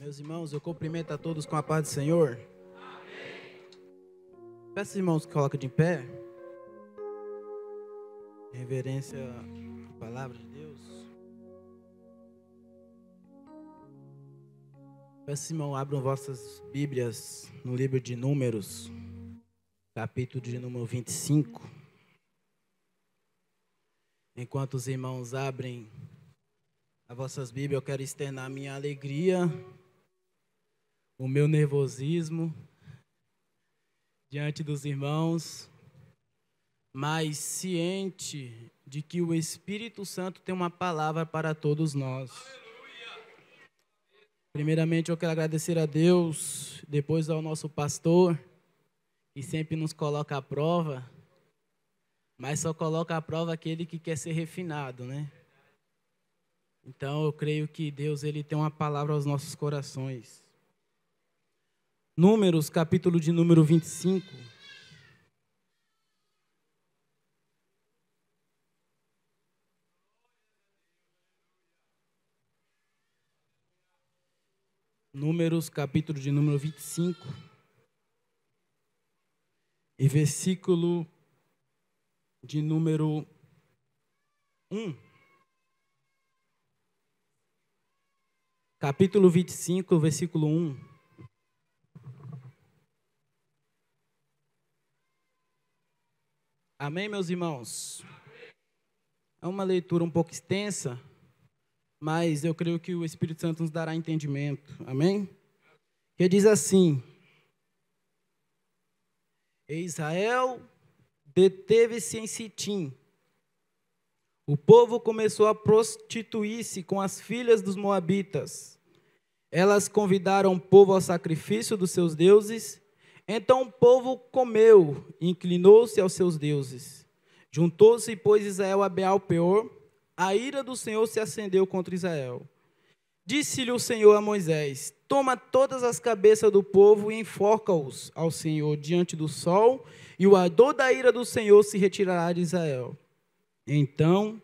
Meus irmãos, eu cumprimento a todos com a paz do Senhor. Peço, irmãos, que coloquem de pé. Reverência à palavra de Deus. Peço, irmão, abram vossas Bíblias no livro de Números, capítulo de número 25. Enquanto os irmãos abrem as vossas Bíblias, eu quero externar a minha alegria, o meu nervosismo diante dos irmãos, mas ciente de que o Espírito Santo tem uma palavra para todos nós. Primeiramente, eu quero agradecer a Deus, depois ao nosso pastor, que sempre nos coloca à prova, mas só coloca à prova aquele que quer ser refinado, né? Então, eu creio que Deus ele tem uma palavra aos nossos corações. Números, capítulo de número 25. Números, capítulo de número 25. E versículo de número 1. Capítulo 25, versículo 1. Amém, meus irmãos? É uma leitura um pouco extensa, mas eu creio que o Espírito Santo nos dará entendimento. Amém? Que diz assim: Israel deteve-se em Sitim. O povo começou a prostituir-se com as filhas dos moabitas. Elas convidaram o povo ao sacrifício dos seus deuses. Então o povo comeu, inclinou-se aos seus deuses. Juntou-se, pois, Israel a Baal-peor. A ira do Senhor se acendeu contra Israel. Disse-lhe o Senhor a Moisés: toma todas as cabeças do povo e enforca-os ao Senhor diante do sol, e o ardor da ira do Senhor se retirará de Israel. Então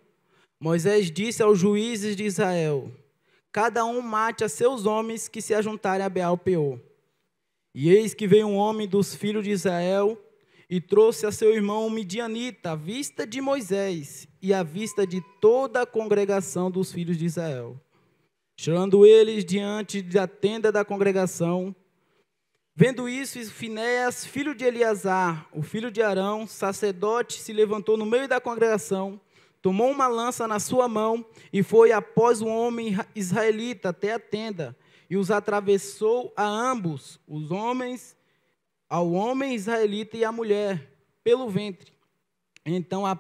Moisés disse aos juízes de Israel: cada um mate a seus homens que se ajuntarem a Baal-peor. E eis que veio um homem dos filhos de Israel e trouxe a seu irmão midianita à vista de Moisés e à vista de toda a congregação dos filhos de Israel. Chorando eles diante da tenda da congregação. Vendo isso, Finéias, filho de Eleazar, o filho de Arão, sacerdote, se levantou no meio da congregação, tomou uma lança na sua mão e foi após o homem israelita até a tenda, e os atravessou a ambos, ao homem israelita e à mulher, pelo ventre. Então a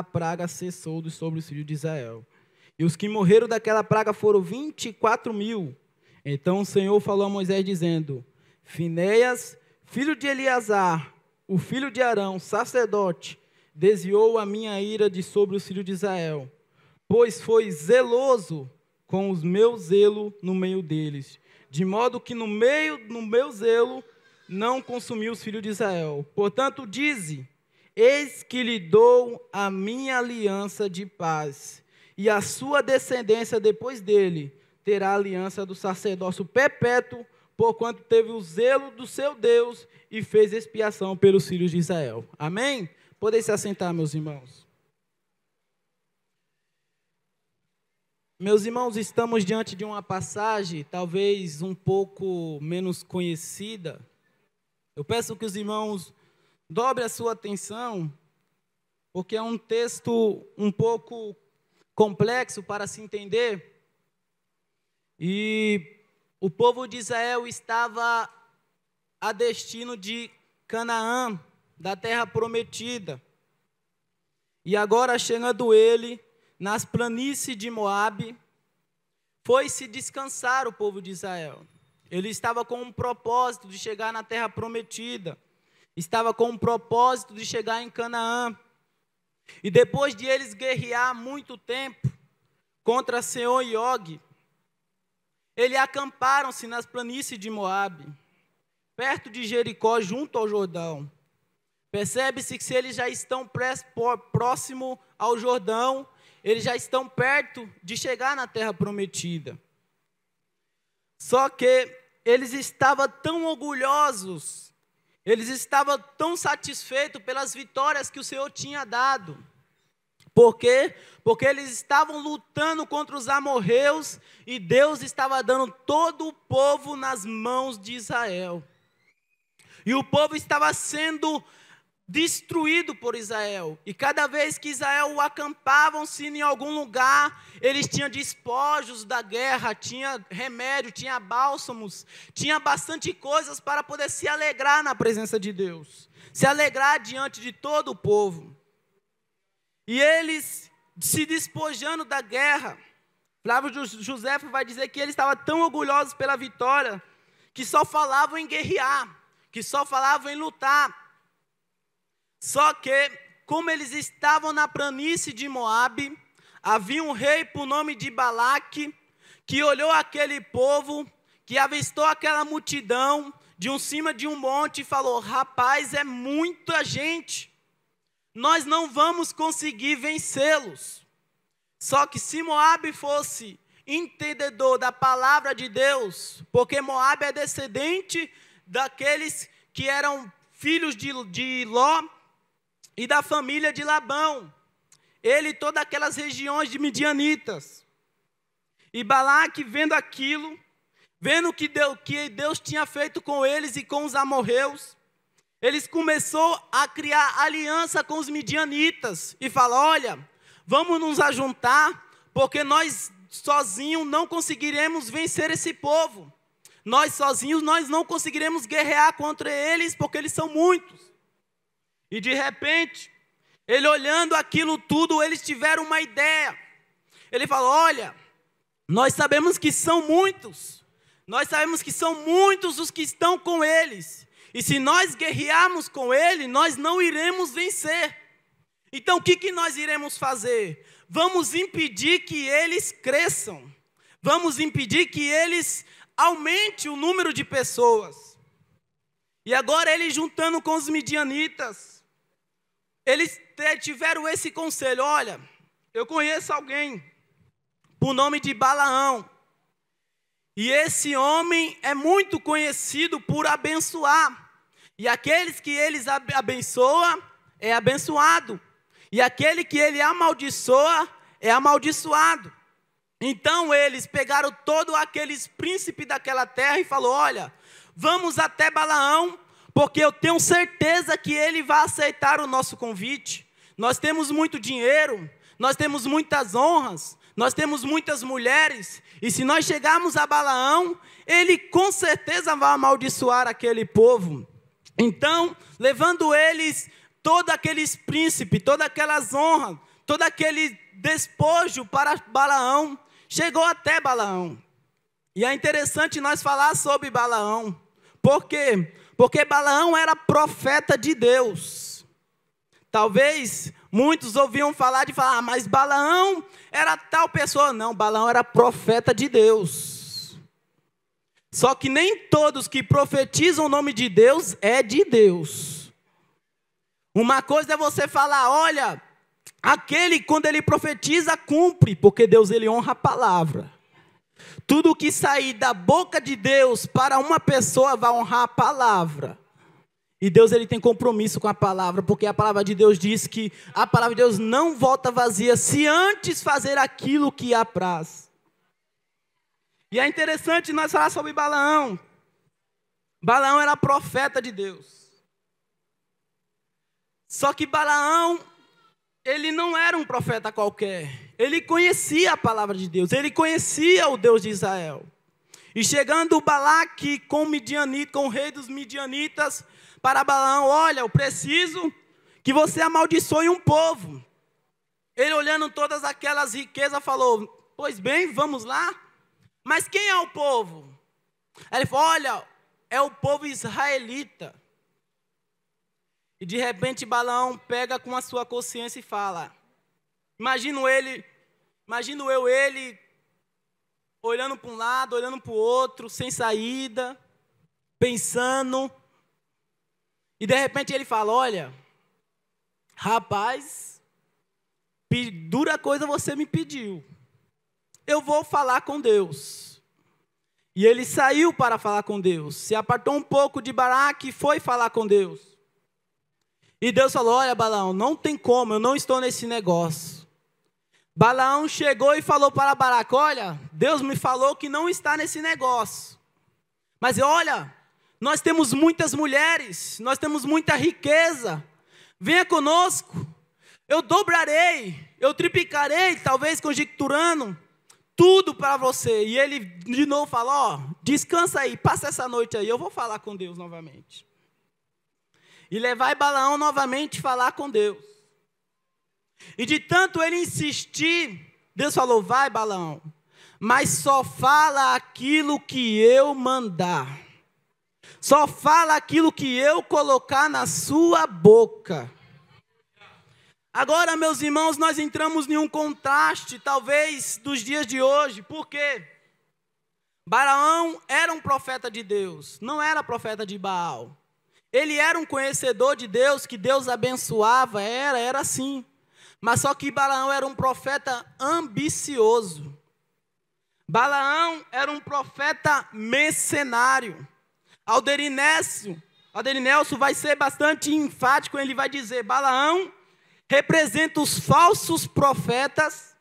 praga cessou sobre os filhos de Israel. E os que morreram daquela praga foram 24.000. Então o Senhor falou a Moisés, dizendo: Finéias, filho de Eleazar, o filho de Arão, sacerdote, desviou a minha ira de sobre os filhos de Israel, pois foi zeloso com os meus zelo no meio deles, de modo que no meu zelo não consumiu os filhos de Israel. Portanto, dize: eis que lhe dou a minha aliança de paz, e a sua descendência depois dele terá a aliança do sacerdócio perpétuo, porquanto teve o zelo do seu Deus e fez expiação pelos filhos de Israel. Amém? Podem se assentar, meus irmãos. Meus irmãos, estamos diante de uma passagem talvez um pouco menos conhecida. Eu peço que os irmãos dobrem a sua atenção, porque é um texto um pouco complexo para se entender. E o povo de Israel estava a destino de Canaã, da terra prometida. E agora, chegando ele nas planícies de Moabe, foi-se descansar o povo de Israel. Ele estava com um propósito de chegar na terra prometida. Estava com um propósito de chegar em Canaã. E depois de eles guerrear muito tempo contra Seom e Og, eles acamparam-se nas planícies de Moabe, perto de Jericó, junto ao Jordão. Percebe-se que se eles já estão próximo ao Jordão, eles já estão perto de chegar na terra prometida. Só que eles estavam tão orgulhosos, eles estavam tão satisfeitos pelas vitórias que o Senhor tinha dado. Por quê? Porque eles estavam lutando contra os amorreus e Deus estava dando todo o povo nas mãos de Israel. E o povo estava sendo destruído por Israel. E cada vez que Israel acampavam-se em algum lugar, eles tinham despojos da guerra, tinha remédio, tinha bálsamos, tinha bastante coisas para poder se alegrar na presença de Deus, se alegrar diante de todo o povo. E eles se despojando da guerra, Flávio Joséfo vai dizer que eles estavam tão orgulhosos pela vitória, que só falavam em guerrear, que só falavam em lutar. Só que, como eles estavam na planície de Moabe, havia um rei por nome de Balaque, que olhou aquele povo, que avistou aquela multidão de cima de um monte e falou: rapaz, é muita gente, nós não vamos conseguir vencê-los. Só que se Moabe fosse entendedor da palavra de Deus, porque Moabe é descendente daqueles que eram filhos de Ló e da família de Labão, ele e todas aquelas regiões de midianitas. E Balaque, vendo aquilo, vendo que Deus tinha feito com eles e com os amorreus, eles começou a criar aliança com os midianitas e falou: olha, vamos nos ajuntar, porque nós sozinhos não conseguiremos vencer esse povo. Nós sozinhos nós não conseguiremos guerrear contra eles, porque eles são muitos. E de repente, ele olhando aquilo tudo, eles tiveram uma ideia. Ele falou: olha, nós sabemos que são muitos. Nós sabemos que são muitos os que estão com eles. E se nós guerrearmos com ele, nós não iremos vencer. Então o que nós iremos fazer? Vamos impedir que eles cresçam. Vamos impedir que eles aumentem o número de pessoas. E agora eles juntando com os midianitas, eles tiveram esse conselho: olha, eu conheço alguém por nome de Balaão. E esse homem é muito conhecido por abençoar. E aqueles que eles abençoam é abençoado. E aquele que ele amaldiçoa é amaldiçoado. Então eles pegaram todos aqueles príncipes daquela terra e falaram: olha, vamos até Balaão, porque eu tenho certeza que ele vai aceitar o nosso convite. Nós temos muito dinheiro, nós temos muitas honras, nós temos muitas mulheres, e se nós chegarmos a Balaão, ele com certeza vai amaldiçoar aquele povo. Então, levando eles, todos aqueles príncipes, todas aquelas honras, todo aquele despojo para Balaão, chegou até Balaão. E é interessante nós falar sobre Balaão. Por quê? Porque Balaão era profeta de Deus. Talvez muitos ouviam falar mas Balaão era tal pessoa. Não, Balaão era profeta de Deus. Só que nem todos que profetizam o nome de Deus é de Deus. Uma coisa é você falar: olha, aquele quando ele profetiza cumpre, porque Deus ele honra a palavra. Tudo que sair da boca de Deus para uma pessoa vai honrar a palavra. E Deus ele tem compromisso com a palavra, porque a palavra de Deus diz que a palavra de Deus não volta vazia, se antes fazer aquilo que apraz. E é interessante nós falar sobre Balaão. Balaão era profeta de Deus. Só que Balaão, ele não era um profeta qualquer. Ele conhecia a palavra de Deus, ele conhecia o Deus de Israel. E chegando o Balaque com o rei dos midianitas, para Balaão: olha, eu preciso que você amaldiçoe um povo. Ele, olhando todas aquelas riquezas, falou: pois bem, vamos lá. Mas quem é o povo? Ele falou: olha, é o povo israelita. E de repente Balaão pega com a sua consciência e fala: imagino eu ele olhando para um lado, olhando para o outro, sem saída, pensando. E de repente ele fala: olha, rapaz, dura coisa você me pediu. Eu vou falar com Deus. E ele saiu para falar com Deus. Se apartou um pouco de Balaque e foi falar com Deus. E Deus falou: olha, Balaão, não tem como, eu não estou nesse negócio. Balaão chegou e falou para Balaque: olha, Deus me falou que não está nesse negócio. Mas olha, nós temos muitas mulheres, nós temos muita riqueza. Venha conosco, eu dobrarei, eu triplicarei, talvez conjecturando, tudo para você. E ele de novo fala: ó, descansa aí, passa essa noite aí, eu vou falar com Deus novamente. E levar Balaão novamente falar com Deus. E de tanto ele insistir, Deus falou: vai, Balaão, mas só fala aquilo que eu mandar. Só fala aquilo que eu colocar na sua boca. Agora, meus irmãos, nós entramos em um contraste, talvez, dos dias de hoje. Por quê? Balaão era um profeta de Deus, não era profeta de Baal. Ele era um conhecedor de Deus, que Deus abençoava, era assim. Mas só que Balaão era um profeta ambicioso. Balaão era um profeta mercenário. Alderinelson vai ser bastante enfático, ele vai dizer: Balaão representa os falsos profetas,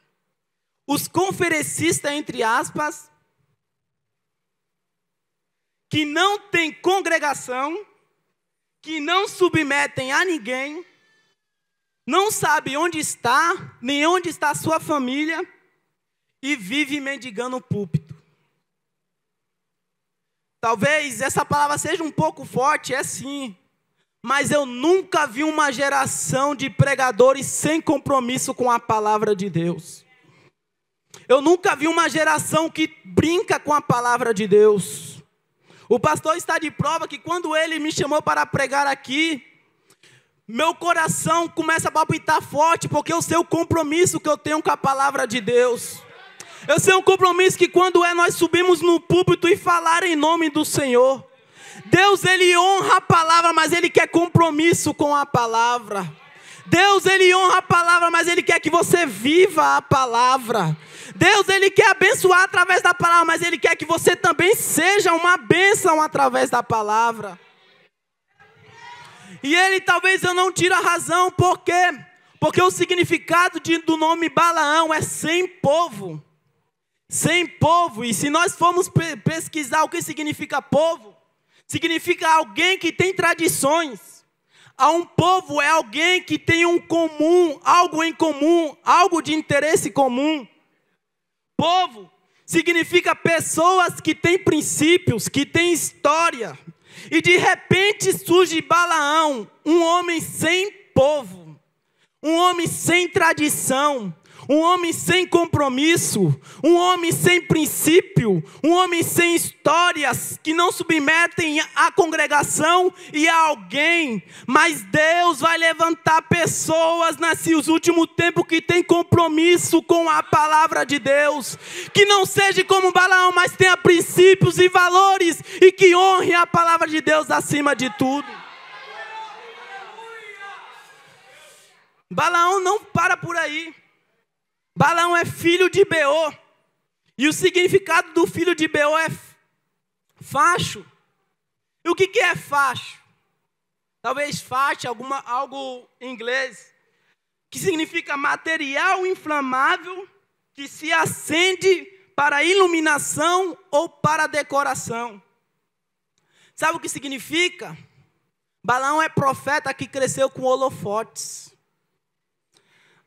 os conferencistas, entre aspas, que não têm congregação, que não submetem a ninguém, não sabe onde está, nem onde está a sua família, e vive mendigando o púlpito. Talvez essa palavra seja um pouco forte, é sim, mas eu nunca vi uma geração de pregadores sem compromisso com a palavra de Deus. Eu nunca vi uma geração que brinca com a palavra de Deus. O pastor está de prova que quando ele me chamou para pregar aqui, meu coração começa a palpitar forte, porque eu sei o compromisso que eu tenho com a palavra de Deus. Eu sei um compromisso que quando nós subimos no púlpito e falar em nome do Senhor, Deus, ele honra a palavra, mas ele quer compromisso com a palavra. Deus, ele honra a palavra, mas ele quer que você viva a palavra. Deus, ele quer abençoar através da palavra, mas ele quer que você também seja uma bênção através da palavra. E ele, talvez eu não tire a razão, por quê? Porque o significado do nome Balaão é sem povo. Sem povo. E se nós formos pesquisar o que significa povo, significa alguém que tem tradições. Um povo é alguém que tem um comum, algo em comum, algo de interesse comum. Povo significa pessoas que têm princípios, que têm história. E de repente surge Balaão, um homem sem povo, um homem sem tradição, um homem sem compromisso, um homem sem princípio, um homem sem histórias, que não submetem à congregação e a alguém. Mas Deus vai levantar pessoas nesses últimos tempos que têm compromisso com a palavra de Deus, que não seja como Balaão, mas tenha princípios e valores, e que honre a palavra de Deus acima de tudo. Balaão não para por aí. Balaão é filho de Beor. E o significado do filho de Beor é facho. E o que é facho? Talvez facho, algo em inglês, que significa material inflamável que se acende para iluminação ou para decoração. Sabe o que significa? Balaão é profeta que cresceu com holofotes.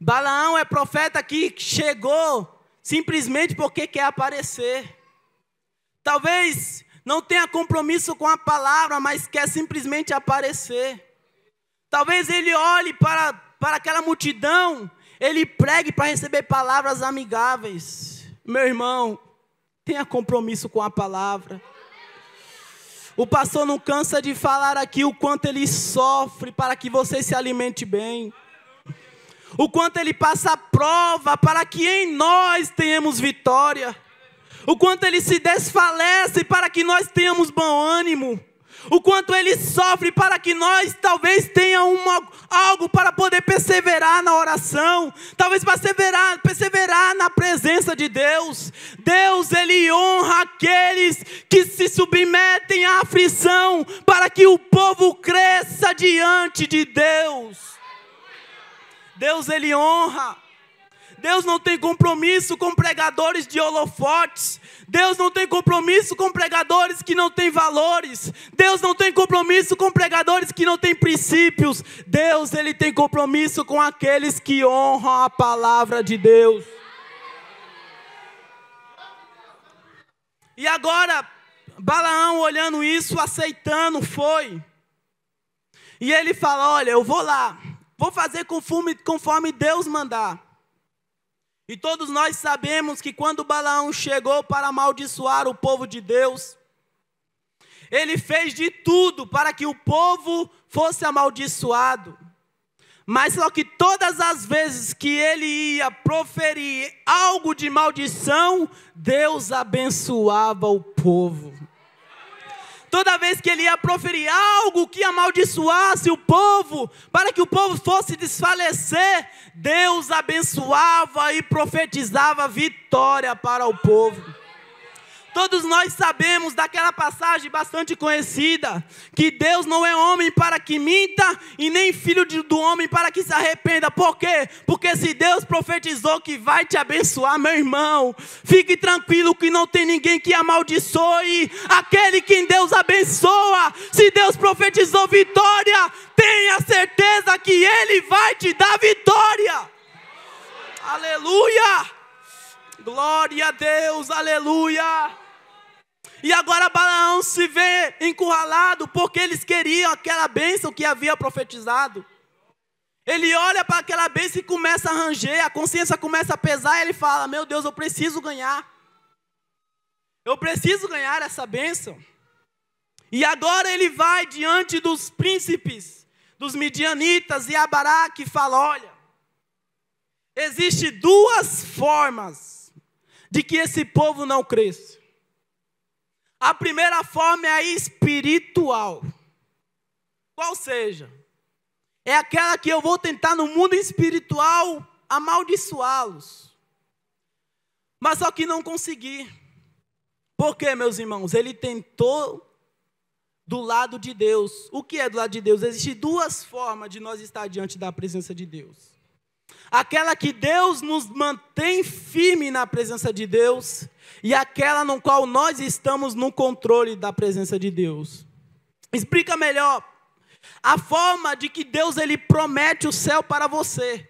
Balaão é profeta que chegou simplesmente porque quer aparecer. Talvez não tenha compromisso com a palavra, mas quer simplesmente aparecer. Talvez ele olhe para aquela multidão, ele pregue para receber palavras amigáveis. Meu irmão, tenha compromisso com a palavra. O pastor não cansa de falar aqui o quanto ele sofre para que você se alimente bem. O quanto ele passa a prova para que em nós tenhamos vitória. O quanto ele se desfalece para que nós tenhamos bom ânimo. o quanto Ele sofre para que nós talvez tenhamos algo para poder perseverar na oração, talvez perseverar na presença de Deus. Deus, Ele honra aqueles que se submetem à aflição, para que o povo cresça diante de Deus. Deus, Ele honra. Deus não tem compromisso com pregadores de holofotes. Deus não tem compromisso com pregadores que não têm valores. Deus não tem compromisso com pregadores que não têm princípios. Deus, Ele tem compromisso com aqueles que honram a palavra de Deus. E agora, Balaão olhando isso, aceitando, foi. E ele fala, olha, eu vou lá, vou fazer conforme Deus mandar. E todos nós sabemos que quando Balaão chegou para amaldiçoar o povo de Deus, ele fez de tudo para que o povo fosse amaldiçoado. Mas só que todas as vezes que ele ia proferir algo de maldição, Deus abençoava o povo. Toda vez que ele ia proferir algo que amaldiçoasse o povo, para que o povo fosse desfalecer, Deus abençoava e profetizava vitória para o povo. Todos nós sabemos daquela passagem bastante conhecida, que Deus não é homem para que minta, e nem filho do homem para que se arrependa. Por quê? Porque se Deus profetizou que vai te abençoar, meu irmão, fique tranquilo que não tem ninguém que amaldiçoe aquele que Deus abençoa. Se Deus profetizou vitória, tenha certeza que Ele vai te dar vitória. Aleluia! Glória a Deus, aleluia! E agora Balaão se vê encurralado, porque eles queriam aquela bênção que havia profetizado. Ele olha para aquela bênção e começa a ranger, a consciência começa a pesar, e ele fala, meu Deus, eu preciso ganhar. Eu preciso ganhar essa bênção. E agora ele vai diante dos príncipes, dos midianitas e Abaraque, e fala, olha, existe duas formas de que esse povo não cresça. A primeira forma é a espiritual. Qual seja? É aquela que eu vou tentar no mundo espiritual amaldiçoá-los. Mas só que não consegui. Por quê, meus irmãos? Ele tentou do lado de Deus. O que é do lado de Deus? Existem duas formas de nós estar diante da presença de Deus. Aquela que Deus nos mantém firme na presença de Deus, e aquela no qual nós estamos no controle da presença de Deus. Explica melhor a forma de que Deus ele promete o céu para você.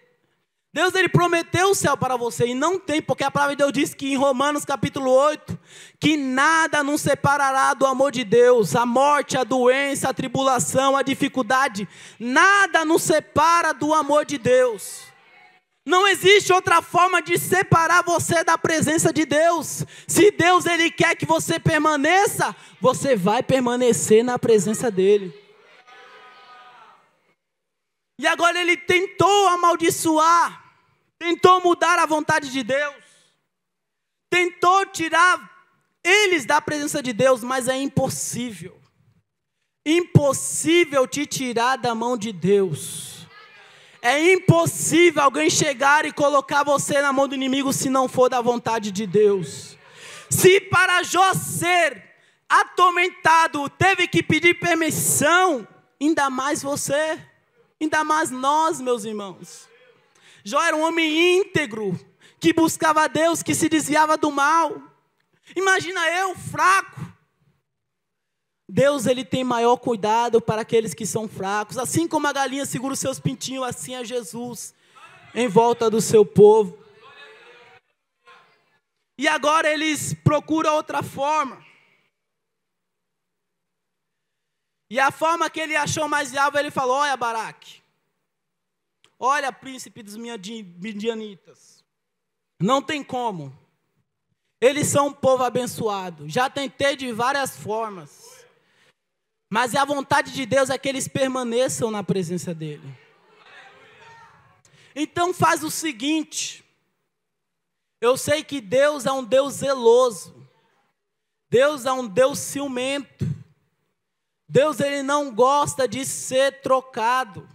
Deus ele prometeu o céu para você e não tem, porque a palavra de Deus diz que em Romanos capítulo 8, que nada nos separará do amor de Deus, a morte, a doença, a tribulação, a dificuldade, nada nos separa do amor de Deus. Não existe outra forma de separar você da presença de Deus. Se Deus ele quer que você permaneça, você vai permanecer na presença dele. E agora ele tentou amaldiçoar, tentou mudar a vontade de Deus, tentou tirar eles da presença de Deus, mas é impossível. Impossível te tirar da mão de Deus. É impossível alguém chegar e colocar você na mão do inimigo se não for da vontade de Deus. Se para Jó ser atormentado teve que pedir permissão, ainda mais você, ainda mais nós, meus irmãos. Jó era um homem íntegro, que buscava Deus, que se desviava do mal. Imagina eu, fraco. Deus ele tem maior cuidado para aqueles que são fracos. Assim como a galinha segura os seus pintinhos, assim é Jesus em volta do seu povo. E agora eles procuram outra forma. E a forma que ele achou mais viável, ele falou, olha Baraque, olha príncipe dos midianitas, não tem como. Eles são um povo abençoado. Já tentei de várias formas. Mas a vontade de Deus é que eles permaneçam na presença dele. Então faz o seguinte. Eu sei que Deus é um Deus zeloso. Deus é um Deus ciumento. Deus, ele não gosta de ser trocado.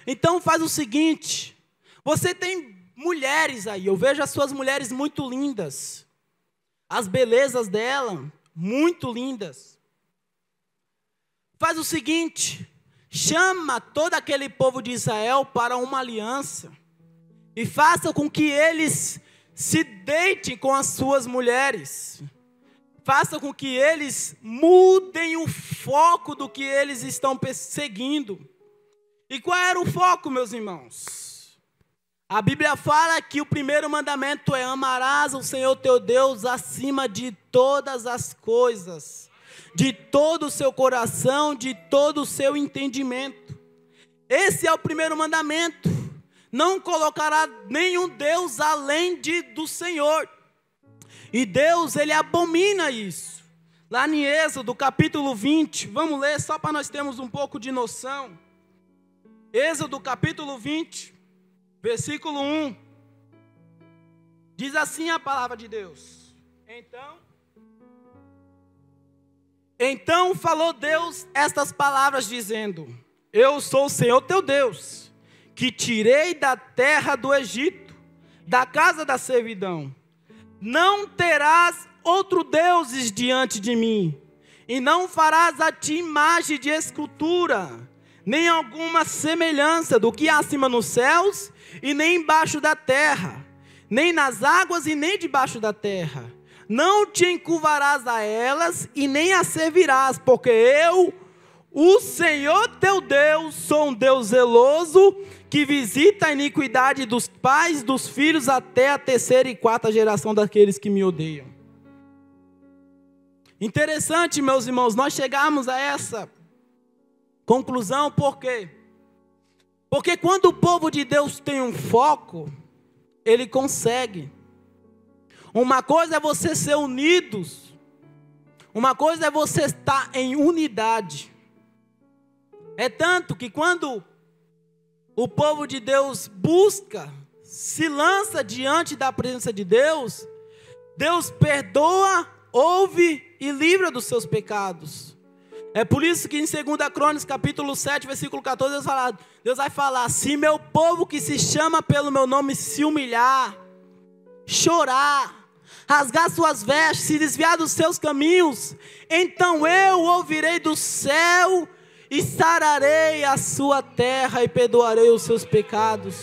Então faz o seguinte, você tem mulheres aí, eu vejo as suas mulheres muito lindas. As belezas dela, muito lindas. Faz o seguinte, chama todo aquele povo de Israel para uma aliança. E faça com que eles se deitem com as suas mulheres. Faça com que eles mudem o foco do que eles estão perseguindo. E qual era o foco, meus irmãos? A Bíblia fala que o primeiro mandamento é: amarás o Senhor teu Deus acima de todas as coisas, de todo o seu coração, de todo o seu entendimento. Esse é o primeiro mandamento. Não colocará nenhum Deus além do Senhor. E Deus, ele abomina isso. Lá em Êxodo, capítulo 20, vamos ler só para nós termos um pouco de noção. Êxodo, capítulo 20, versículo 1. Diz assim a palavra de Deus. Então falou Deus estas palavras, dizendo: eu sou o Senhor teu Deus, que tirei da terra do Egito, da casa da servidão. Não terás outro deuses diante de mim, e não farás a ti imagem de escultura, nem alguma semelhança do que há acima nos céus, e nem embaixo da terra, nem nas águas e nem debaixo da terra. Não te encurvarás a elas, e nem as servirás, porque eu, o Senhor teu Deus, sou um Deus zeloso, que visita a iniquidade dos pais, dos filhos, até a terceira e quarta geração daqueles que me odeiam. Interessante, meus irmãos, nós chegamos a essa conclusão, por quê? Porque quando o povo de Deus tem um foco, ele consegue. Uma coisa é você ser unidos, uma coisa é você estar em unidade. É tanto que quando o povo de Deus busca, se lança diante da presença de Deus, Deus perdoa, ouve e livra dos seus pecados. É por isso que em 2 Crônicas, capítulo 7, versículo 14, Deus vai falar: se meu povo que se chama pelo meu nome se humilhar, chorar, rasgar suas vestes, se desviar dos seus caminhos, então eu ouvirei do céu e sararei a sua terra e perdoarei os seus pecados.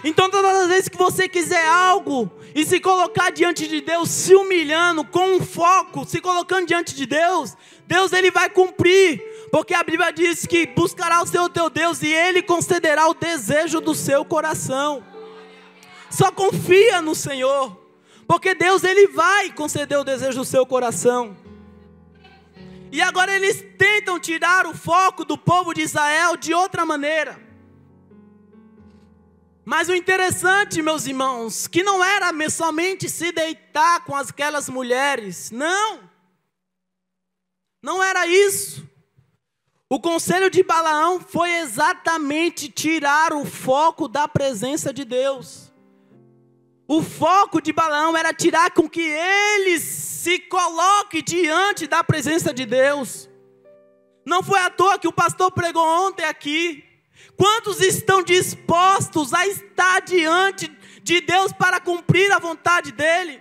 Então todas as vezes que você quiser algo e se colocar diante de Deus, se humilhando, com um foco, se colocando diante de Deus, Deus, ele vai cumprir. Porque a Bíblia diz que buscará o Senhor teu Deus e ele concederá o desejo do seu coração. Só confia no Senhor, porque Deus, ele vai conceder o desejo do seu coração. E agora eles tentam tirar o foco do povo de Israel de outra maneira. Mas o interessante, meus irmãos, que não era somente se deitar com aquelas mulheres. Não era isso. O conselho de Balaão foi exatamente tirar o foco da presença de Deus. O foco de Balaão era tirar com que eles se coloquem diante da presença de Deus. Não foi à toa que o pastor pregou ontem aqui. Quantos estão dispostos a estar diante de Deus para cumprir a vontade dEle?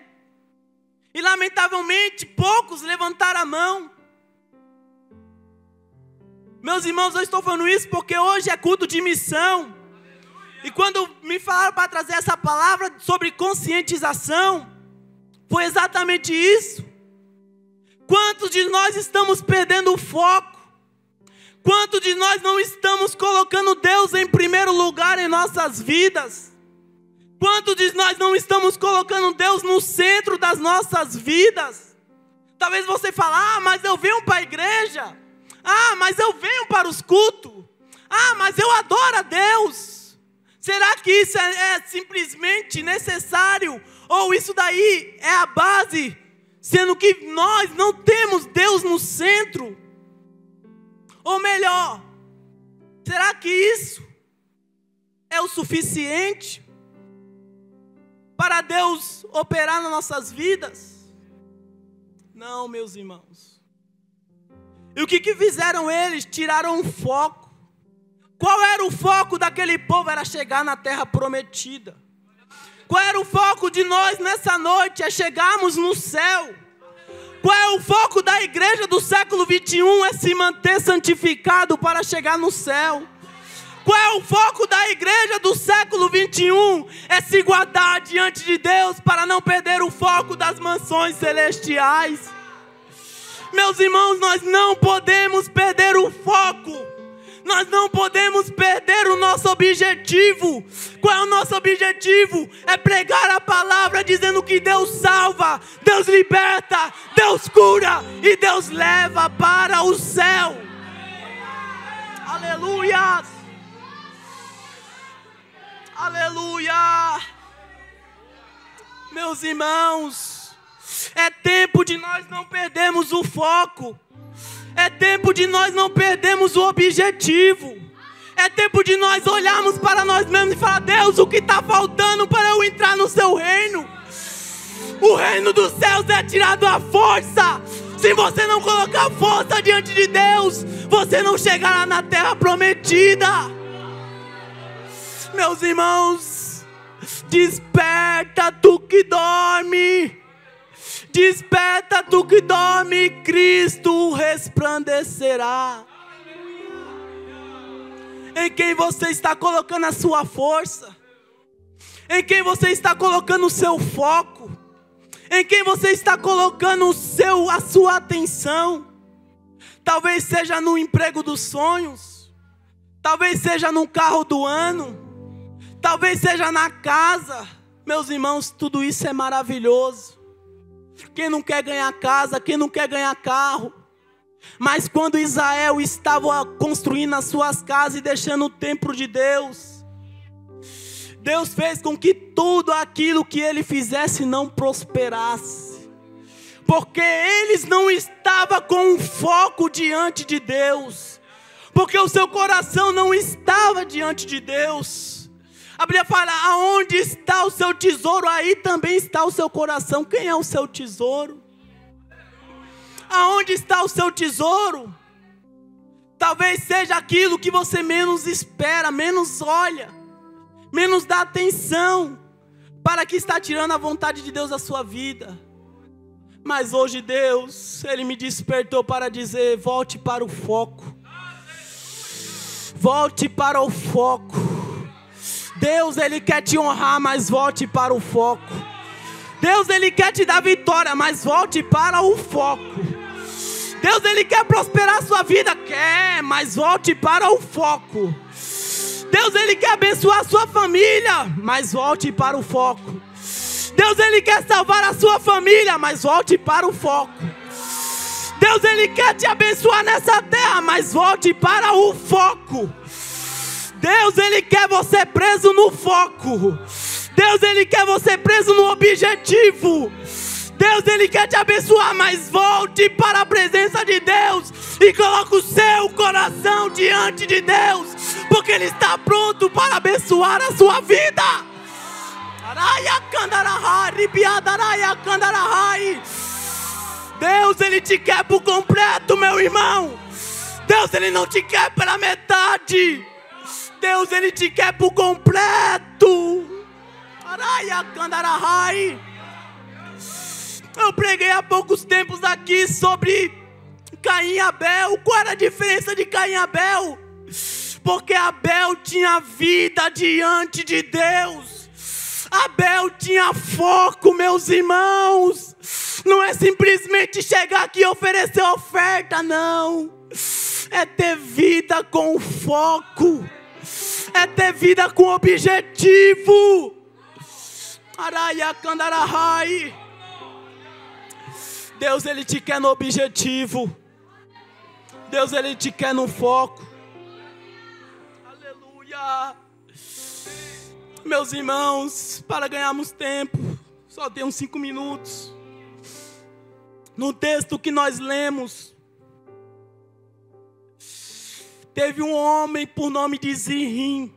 E lamentavelmente poucos levantaram a mão. Meus irmãos, eu estou falando isso porque hoje é culto de missão. E quando me falaram para trazer essa palavra sobre conscientização, foi exatamente isso. Quantos de nós estamos perdendo o foco? Quantos de nós não estamos colocando Deus em primeiro lugar em nossas vidas? Quantos de nós não estamos colocando Deus no centro das nossas vidas? Talvez você fale: mas eu venho para a igreja. Mas eu venho para os cultos. Mas eu adoro a Deus. Será que isso é simplesmente necessário? Ou isso daí é a base, sendo que nós não temos Deus no centro? Ou melhor, será que isso é o suficiente para Deus operar nas nossas vidas? Não, meus irmãos. E o que fizeram eles? Tiraram o foco. Qual era o foco daquele povo? Era chegar na terra prometida. Qual era o foco de nós nessa noite? É chegarmos no céu. Qual é o foco da igreja do século 21? É se manter santificado para chegar no céu. Qual é o foco da igreja do século 21? É se guardar diante de Deus para não perder o foco das mansões celestiais. Meus irmãos, nós não podemos perder o foco. Nós não podemos perder o nosso objetivo. Qual é o nosso objetivo? É pregar a palavra dizendo que Deus salva, Deus liberta, Deus cura e Deus leva para o céu. Aleluia! Aleluia! Meus irmãos, é tempo de nós não perdermos o foco. É tempo de nós não perdermos o objetivo. É tempo de nós olharmos para nós mesmos e falar: Deus, o que está faltando para eu entrar no seu reino? O reino dos céus é tirado à força. Se você não colocar força diante de Deus, você não chegará na terra prometida. Meus irmãos, desperta tu que dorme. Desperta tu que dorme, Cristo resplandecerá. Em quem você está colocando a sua força? Em quem você está colocando o seu foco? Em quem você está colocando a sua atenção? Talvez seja no emprego dos sonhos. Talvez seja no carro do ano. Talvez seja na casa. Meus irmãos, tudo isso é maravilhoso. Quem não quer ganhar casa, quem não quer ganhar carro? Mas quando Israel estava construindo as suas casas e deixando o templo de Deus, Deus fez com que tudo aquilo que ele fizesse não prosperasse. Porque eles não estavam com um foco diante de Deus. Porque o seu coração não estava diante de Deus. A Bíblia fala: aonde está o seu tesouro, aí também está o seu coração. Quem é o seu tesouro? Aonde está o seu tesouro? Talvez seja aquilo que você menos espera, menos olha, menos dá atenção, para que está tirando a vontade de Deus da sua vida. Mas hoje Deus, Ele me despertou para dizer: volte para o foco. Volte para o foco. Deus, Ele quer te honrar, mas volte para o foco. Deus, Ele quer te dar vitória, mas volte para o foco. Deus, Ele quer prosperar a sua vida, quer, mas volte para o foco. Deus, Ele quer abençoar a sua família, mas volte para o foco. Deus, Ele quer salvar a sua família, mas volte para o foco. Deus, Ele quer te abençoar nessa terra, mas volte para o foco. Deus, Ele quer você preso no foco. Deus, Ele quer você preso no objetivo. Deus, Ele quer te abençoar, mas volte para a presença de Deus e coloque o seu coração diante de Deus, porque Ele está pronto para abençoar a sua vida. Deus, Ele te quer por completo, meu irmão. Deus, Ele não te quer pela metade. Deus, Ele te quer por completo. Eu preguei há poucos tempos aqui sobre Caim e Abel. Qual era a diferença de Caim e Abel? Porque Abel tinha vida diante de Deus. Abel tinha foco, meus irmãos. Não é simplesmente chegar aqui e oferecer oferta, não. É ter vida com foco. É ter vida com objetivo. Deus, Ele te quer no objetivo. Deus, Ele te quer no foco. Aleluia. Meus irmãos, para ganharmos tempo, só tem uns 5 minutos. No texto que nós lemos, teve um homem por nome de Zimrim.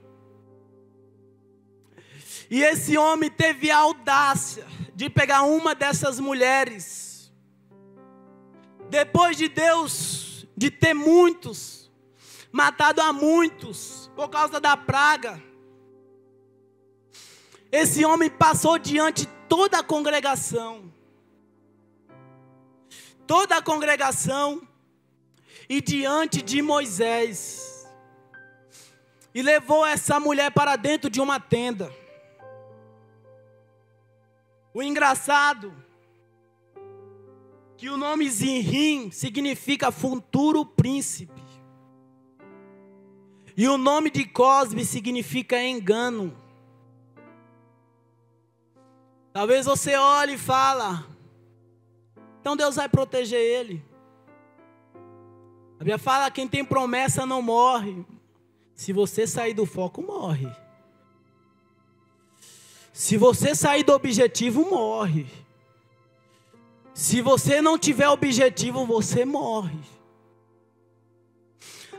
E esse homem teve a audácia de pegar uma dessas mulheres. Depois de Deus de ter muitos, matado a muitos por causa da praga. Esse homem passou diante de toda a congregação. Toda a congregação e diante de Moisés. E levou essa mulher para dentro de uma tenda. O engraçado, que o nome Zinrim significa futuro príncipe. E o nome de Cosbe significa engano. Talvez você olhe e fala, então Deus vai proteger ele. A Bíblia fala, quem tem promessa não morre. Se você sair do foco, morre. Se você sair do objetivo, morre. Se você não tiver objetivo, você morre.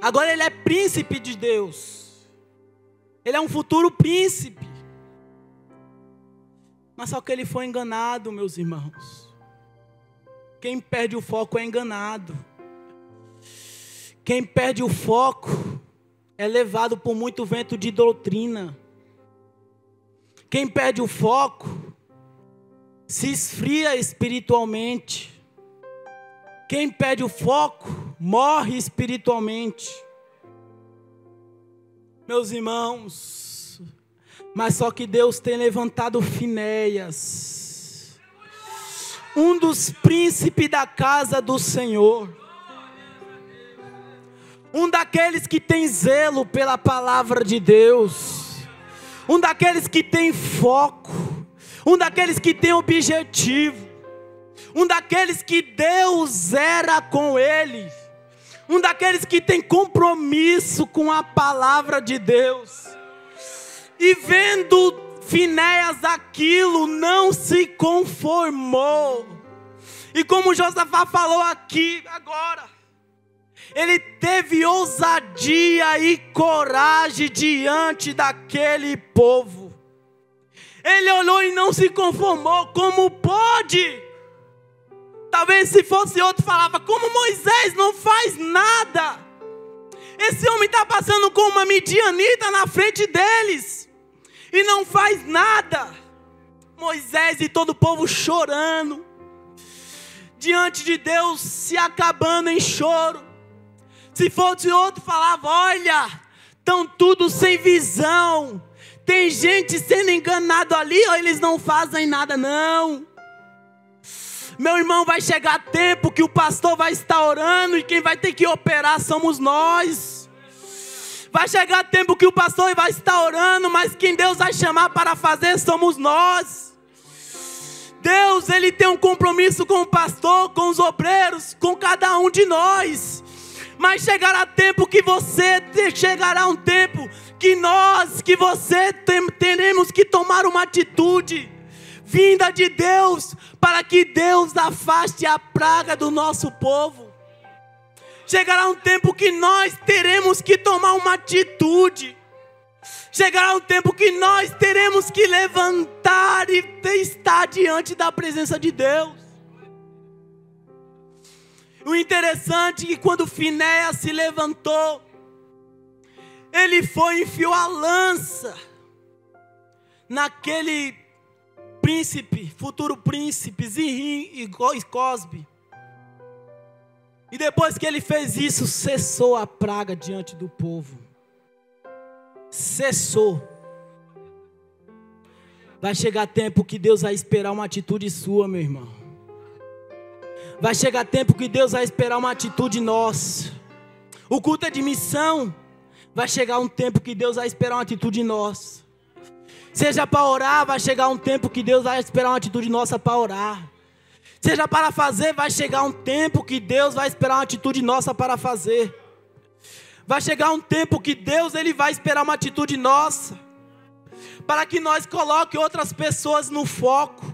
Agora ele é príncipe de Deus. Ele é um futuro príncipe. Mas só que ele foi enganado, meus irmãos. Quem perde o foco é enganado. Quem perde o foco é levado por muito vento de doutrina. Quem perde o foco se esfria espiritualmente. Quem perde o foco morre espiritualmente. Meus irmãos, mas só que Deus tem levantado Finéias, um dos príncipes da casa do Senhor, um daqueles que tem zelo pela palavra de Deus, um daqueles que tem foco, um daqueles que tem objetivo, um daqueles que Deus era com ele, um daqueles que tem compromisso com a palavra de Deus. E vendo Finéias aquilo, não se conformou. E como Josafá falou aqui agora, ele teve ousadia e coragem diante daquele povo. Ele olhou e não se conformou. Como pode? Talvez se fosse outro falava, como Moisés não faz nada? Esse homem está passando com uma midianita na frente deles e não faz nada. Moisés e todo o povo chorando diante de Deus, se acabando em choro. Se fosse outro falava, olha, estão tudo sem visão, tem gente sendo enganado ali, ou eles não fazem nada não. Meu irmão, vai chegar tempo que o pastor vai estar orando e quem vai ter que operar somos nós. Vai chegar tempo que o pastor vai estar orando, mas quem Deus vai chamar para fazer somos nós. Deus, Ele tem um compromisso com o pastor, com os obreiros, com cada um de nós. Mas chegará tempo que chegará um tempo que nós, que você teremos que tomar uma atitude vinda de Deus, para que Deus afaste a praga do nosso povo. Chegará um tempo que nós teremos que tomar uma atitude. Chegará um tempo que nós teremos que levantar e estar diante da presença de Deus. O interessante é que quando Finéias se levantou, ele foi e enfiou a lança naquele príncipe, futuro príncipe, Zinrim e Cosbe. E depois que ele fez isso, cessou a praga diante do povo. Cessou. Vai chegar tempo que Deus vai esperar uma atitude sua, meu irmão. Vai chegar tempo que Deus vai esperar uma atitude nossa. O culto é de missão. Vai chegar um tempo que Deus vai esperar uma atitude nossa. Seja para orar, vai chegar um tempo que Deus vai esperar uma atitude nossa para orar. Seja para fazer, vai chegar um tempo que Deus vai esperar uma atitude nossa para fazer. Vai chegar um tempo que Deus Ele vai esperar uma atitude nossa, para que nós coloque outras pessoas no foco.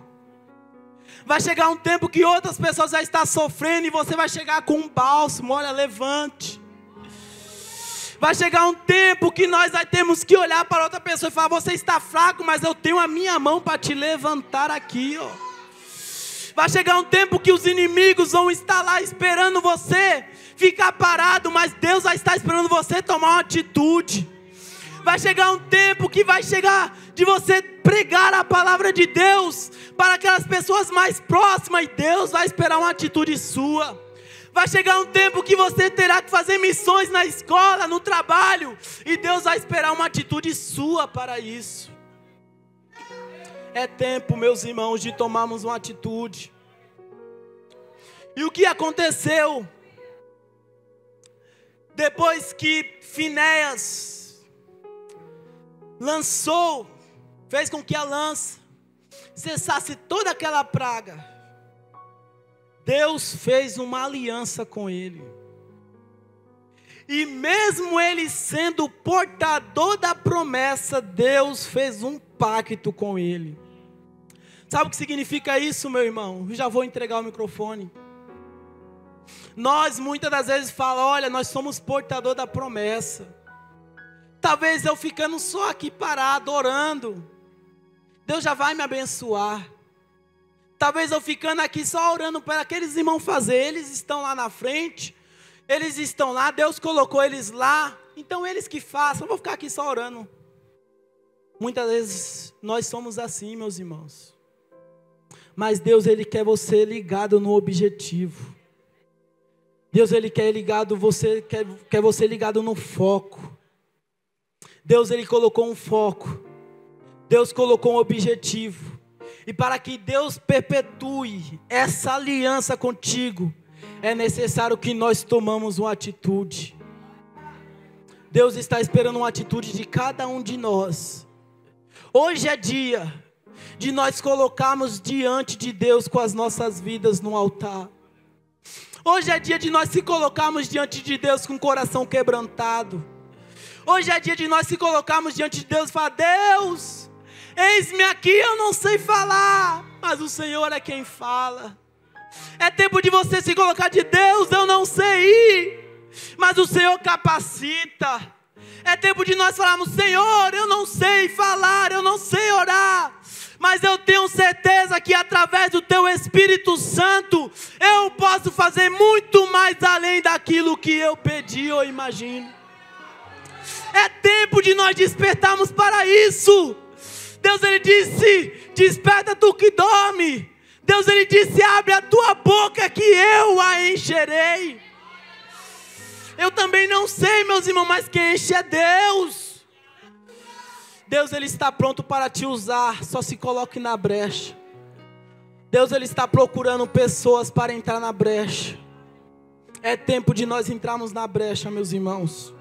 Vai chegar um tempo que outras pessoas vão estar sofrendo e você vai chegar com um bálsamo, olha, levante. Vai chegar um tempo que nós temos que olhar para outra pessoa e falar, você está fraco, mas eu tenho a minha mão para te levantar aqui, ó. Vai chegar um tempo que os inimigos vão estar lá esperando você ficar parado, mas Deus vai estar esperando você tomar uma atitude. Vai chegar um tempo que vai chegar de você pregar a palavra de Deus para aquelas pessoas mais próximas, e Deus vai esperar uma atitude sua. Vai chegar um tempo que você terá que fazer missões na escola, no trabalho, e Deus vai esperar uma atitude sua para isso. É tempo, meus irmãos, de tomarmos uma atitude. E o que aconteceu? Depois que Finéias fez com que a lança cessasse toda aquela praga, Deus fez uma aliança com ele. E mesmo ele sendo portador da promessa, Deus fez um pacto com ele. Sabe o que significa isso, meu irmão? Eu já vou entregar o microfone. Nós muitas das vezes falamos, olha, nós somos portador da promessa. Talvez eu ficando só aqui parado, orando, Deus já vai me abençoar. Talvez eu ficando aqui só orando para aqueles irmãos fazer, eles estão lá na frente, eles estão lá, Deus colocou eles lá, então eles que façam, eu vou ficar aqui só orando. Muitas vezes nós somos assim, meus irmãos. Mas Deus, Ele quer você ligado no objetivo. Deus, Ele quer quer você ligado no foco. Deus, Ele colocou um foco. Deus colocou um objetivo. E para que Deus perpetue essa aliança contigo, é necessário que nós tomamos uma atitude. Deus está esperando uma atitude de cada um de nós. Hoje é dia de nós colocarmos diante de Deus com as nossas vidas no altar. Hoje é dia de nós se colocarmos diante de Deus com o coração quebrantado. Hoje é dia de nós se colocarmos diante de Deus e falar: Deus, eis-me aqui, eu não sei falar, mas o Senhor é quem fala. É tempo de você se colocar de Deus, eu não sei ir, mas o Senhor capacita. É tempo de nós falarmos: Senhor, eu não sei falar, eu não sei orar, mas eu tenho certeza que através do Teu Espírito Santo, eu posso fazer muito mais além daquilo que eu pedi ou imagino. É tempo de nós despertarmos para isso. Deus, Ele disse: desperta tu que dorme. Deus, Ele disse: abre a tua boca que eu a encherei. Eu também não sei, meus irmãos, mas quem enche é Deus. Deus, Ele está pronto para te usar, só se coloque na brecha. Deus, Ele está procurando pessoas para entrar na brecha. É tempo de nós entrarmos na brecha, meus irmãos.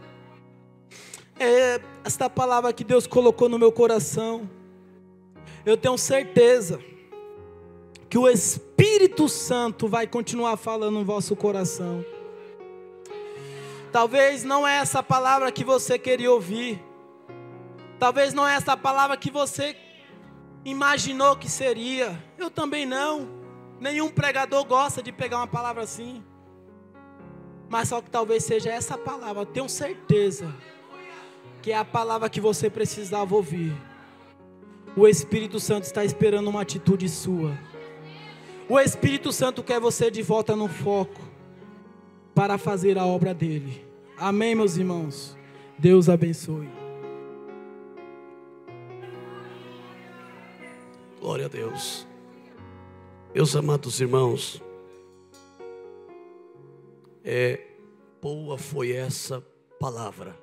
É esta palavra que Deus colocou no meu coração. Eu tenho certeza que o Espírito Santo vai continuar falando no vosso coração. Talvez não é essa palavra que você queria ouvir. Talvez não é essa palavra que você imaginou que seria. Eu também não. Nenhum pregador gosta de pegar uma palavra assim. Mas só que talvez seja essa palavra. Eu tenho certeza que é a palavra que você precisava ouvir. O Espírito Santo está esperando uma atitude sua. O Espírito Santo quer você de volta no foco para fazer a obra dele. Amém, meus irmãos? Deus abençoe. Glória a Deus. Meus amados irmãos, boa foi essa palavra.